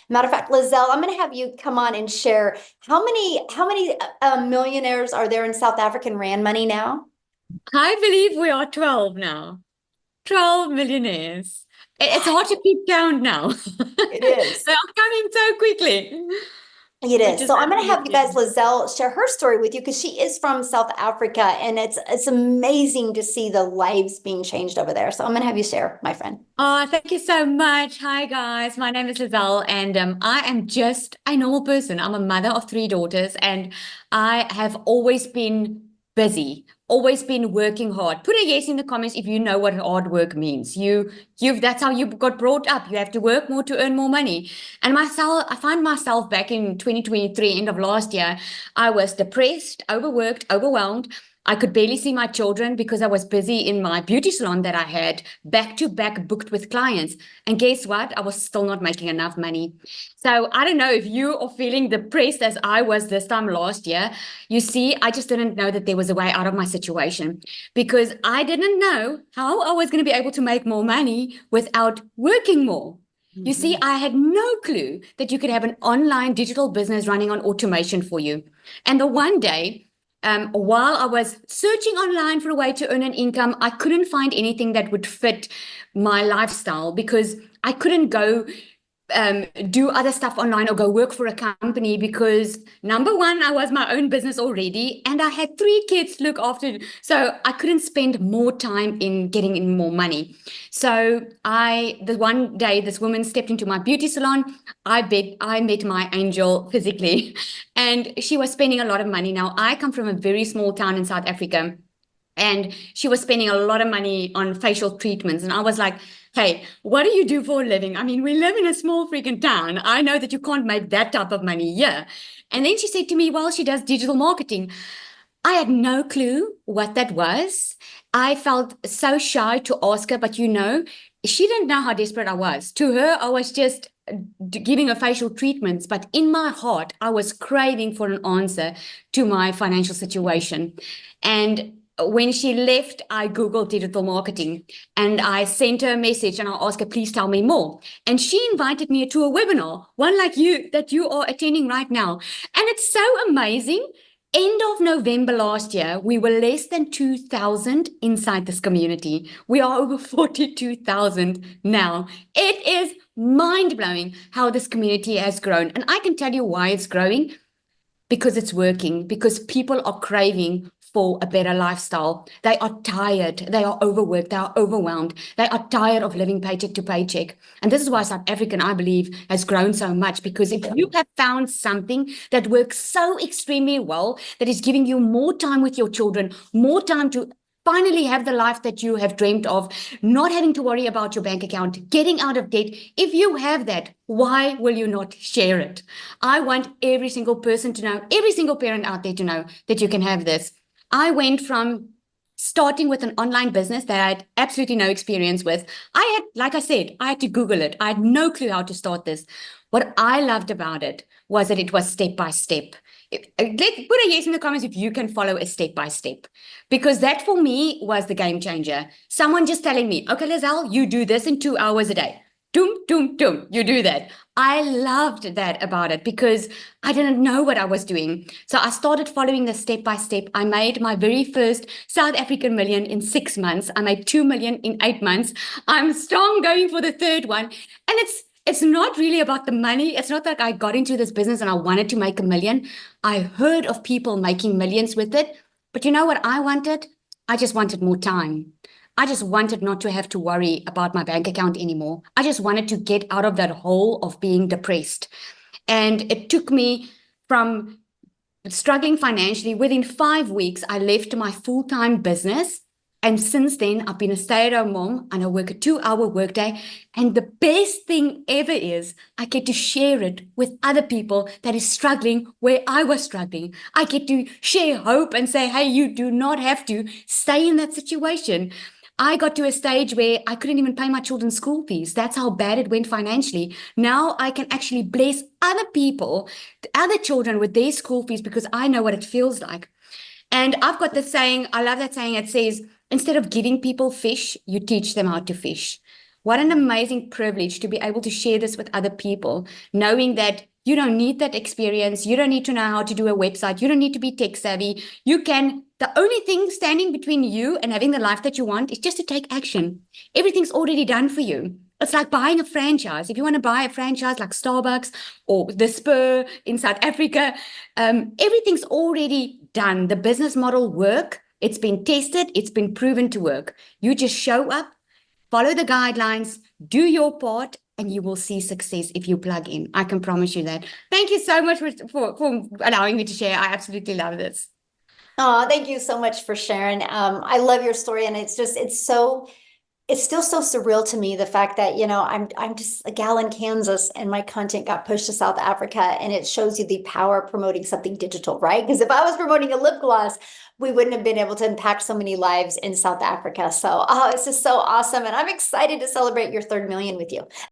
Matter of fact, Lizelle, I'm going to have you come on and share how many millionaires are there in South African Rand money now? I believe we are 12 now. 12 millionaires. It's hard to keep count now. It is. They are coming so quickly, It which is. is So I'm going to have you guys, amazing. Lizelle, share her story with you because she is from South Africa, and it's amazing to see the lives being changed over there. So I'm going to have you share, my friend. Oh, thank you so much. Hi, guys. My name is Lizelle, and I am just a normal person. I'm a mother of three daughters, and I have always been busy, always been working hard. Put a yes in the comments if you know what hard work means. That's how you got brought up. You have to work more to earn more money. And myself, I find myself back in 2023, end of last year, I was depressed, overworked, overwhelmed. I could barely see my children because I was busy in my beauty salon that I had back to back booked with clients. And guess what? I was still not making enough money. So I don't know if you are feeling depressed as I was this time last year. You see, I just didn't know that there was a way out of my situation because I didn't know how I was going to be able to make more money without working more. You see, Mhm. I had no clue that you could have an online digital business running on automation for you. And the one day, while I was searching online for a way to earn an income, I couldn't find anything that would fit my lifestyle because I couldn't go do other stuff online or go work for a company because number one, I was my own business already and I had three kids to look after. So I couldn't spend more time in getting in more money. So the one day this woman stepped into my beauty salon. I met my angel physically and she was spending a lot of money. Now I come from a very small town in South Africa. And she was spending a lot of money on facial treatments. And I was like, hey, what do you do for a living? I mean, we live in a small freaking town. I know that you can't make that type of money here. And then she said to me, well, she does digital marketing. I had no clue what that was. I felt so shy to ask her, but she didn't know how desperate I was. To her, I was just giving her facial treatments, but in my heart, I was craving for an answer to my financial situation. And when she left, I Googled digital marketing and I sent her a message and I asked her, please tell me more. And she invited me to a webinar, one like you that you are attending right now. And it's so amazing. End of November last year, we were less than 2,000 inside this community. We are over 42,000 now. It is mind blowing how this community has grown. And I can tell you why it's growing because it's working, because people are craving for a better lifestyle. They are tired, they are overworked, they are overwhelmed, they are tired of living paycheck to paycheck. And this is why South African, I believe, has grown so much because if you have found something that works so extremely well, that is giving you more time with your children, more time to finally have the life that you have dreamed of, not having to worry about your bank account, getting out of debt. If you have that, why will you not share it? I want every single person to know, every single parent out there to know that you can have this. I went from starting with an online business that I had absolutely no experience with. Like I said, I had to Google it. I had no clue how to start this. What I loved about it was that it was step by step. Put a yes in the comments if you can follow a step by step, because that for me was the game changer. Someone just telling me, okay, Lizelle, you do this in 2 hours a day. Doom, doom, doom. You do that. I loved that about it because I didn't know what I was doing. So I started following the step by step. I made my very first South African million in 6 months. I made 2 million in 8 months. I'm strong going for the third one. And it's not really about the money. It's not like I got into this business and I wanted to make a million. I heard of people making millions with it. But you know what I wanted? I just wanted more time. I just wanted not to have to worry about my bank account anymore. I just wanted to get out of that hole of being depressed. And it took me from struggling financially. Within 5 weeks, I left my full-time business. And since then, I've been a stay-at-home mom and I work a 2-hour workday. And the best thing ever is I get to share it with other people that is struggling where I was struggling. I get to share hope and say, hey, you do not have to stay in that situation. I got to a stage where I couldn't even pay my children's school fees. That's how bad it went financially. Now I can actually bless other people, other children with their school fees because I know what it feels like. And I've got this saying, I love that saying. It says, instead of giving people fish, you teach them how to fish. What an amazing privilege to be able to share this with other people, knowing that you don't need that experience. You don't need to know how to do a website. You don't need to be tech savvy. The only thing standing between you and having the life that you want is just to take action. Everything's already done for you. It's like buying a franchise. If you want to buy a franchise like Starbucks or the Spur in South Africa, everything's already done. The business model work. It's been tested. It's been proven to work. You just show up, follow the guidelines, do your part, and you will see success if you plug in. I can promise you that. Thank you so much for allowing me to share. I absolutely love this. Oh, thank you so much for sharing. I love your story, and it's still so surreal to me, the fact that, I'm just a gal in Kansas and my content got pushed to South Africa, and it shows you the power of promoting something digital, right? Because if I was promoting a lip gloss, we wouldn't have been able to impact so many lives in South Africa. So, it's just so awesome. And I'm excited to celebrate your 3rd million with you.